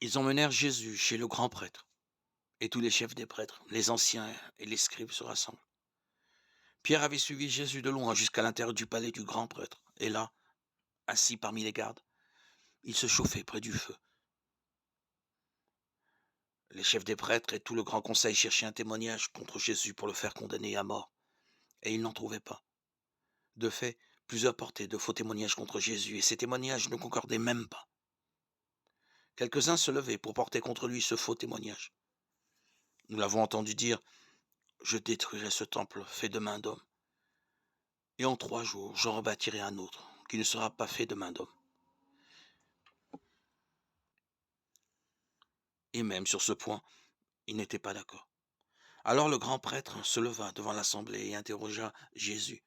Ils emmenèrent Jésus chez le grand prêtre, et tous les chefs des prêtres, les anciens et les scribes se rassemblent. Pierre avait suivi Jésus de loin jusqu'à l'intérieur du palais du grand prêtre, et là, assis parmi les gardes, il se chauffait près du feu. Les chefs des prêtres et tout le grand conseil cherchaient un témoignage contre Jésus pour le faire condamner à mort, et ils n'en trouvaient pas. De fait, plusieurs portaient de faux témoignages contre Jésus, et ces témoignages ne concordaient même pas. Quelques-uns se levaient pour porter contre lui ce faux témoignage. Nous l'avons entendu dire: «Je détruirai ce temple fait de main d'homme, et en 3 jours j'en rebâtirai un autre, qui ne sera pas fait de main d'homme.» Et même sur ce point, ils n'étaient pas d'accord. Alors le grand prêtre se leva devant l'assemblée et interrogea Jésus.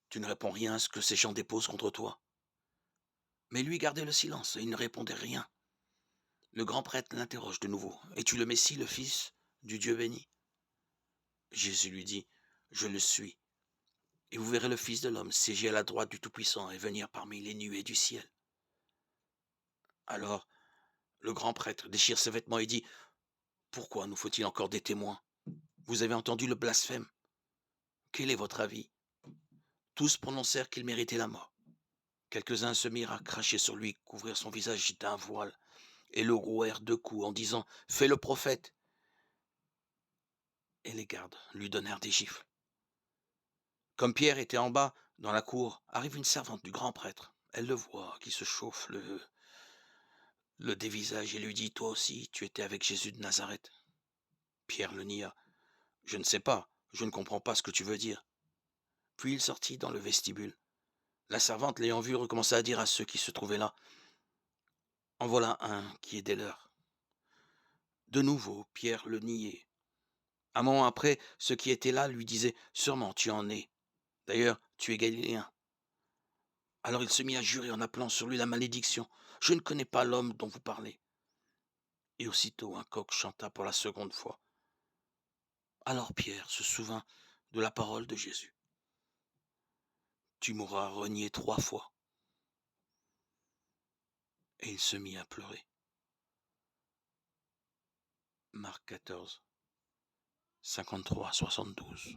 «Tu ne réponds rien à ce que ces gens déposent contre toi?» Mais lui gardait le silence et il ne répondait rien. Le grand prêtre l'interroge de nouveau. «Es-tu le Messie, le Fils du Dieu béni?» Jésus lui dit: «Je le suis, et vous verrez le Fils de l'homme siéger à la droite du Tout-Puissant et venir parmi les nuées du ciel.» Alors le grand prêtre déchire ses vêtements et dit: «Pourquoi nous faut-il encore des témoins? Vous avez entendu le blasphème. Quel est votre avis?» Tous prononcèrent qu'il méritait la mort. Quelques-uns se mirent à cracher sur lui, couvrir son visage d'un voile, et le rouèrent de coups en disant: «Fais le prophète!» Et les gardes lui donnèrent des gifles. Comme Pierre était en bas, dans la cour, arrive une servante du grand prêtre. Elle le voit, qui se chauffe le dévisage, et lui dit: «Toi aussi, tu étais avec Jésus de Nazareth.» Pierre le nia: «Je ne sais pas, je ne comprends pas ce que tu veux dire.» Puis il sortit dans le vestibule. La servante, l'ayant vu, recommença à dire à ceux qui se trouvaient là: «En voilà un qui est des leurs.» De nouveau, Pierre le niait. Un moment après, ceux qui étaient là lui disaient: «Sûrement tu en es. D'ailleurs, tu es galiléen.» Alors il se mit à jurer en appelant sur lui la malédiction: «Je ne connais pas l'homme dont vous parlez.» Et aussitôt un coq chanta pour la seconde fois. Alors Pierre se souvint de la parole de Jésus: «Tu m'auras renié 3 fois.» Et il se mit à pleurer. Marc 14, 53-72.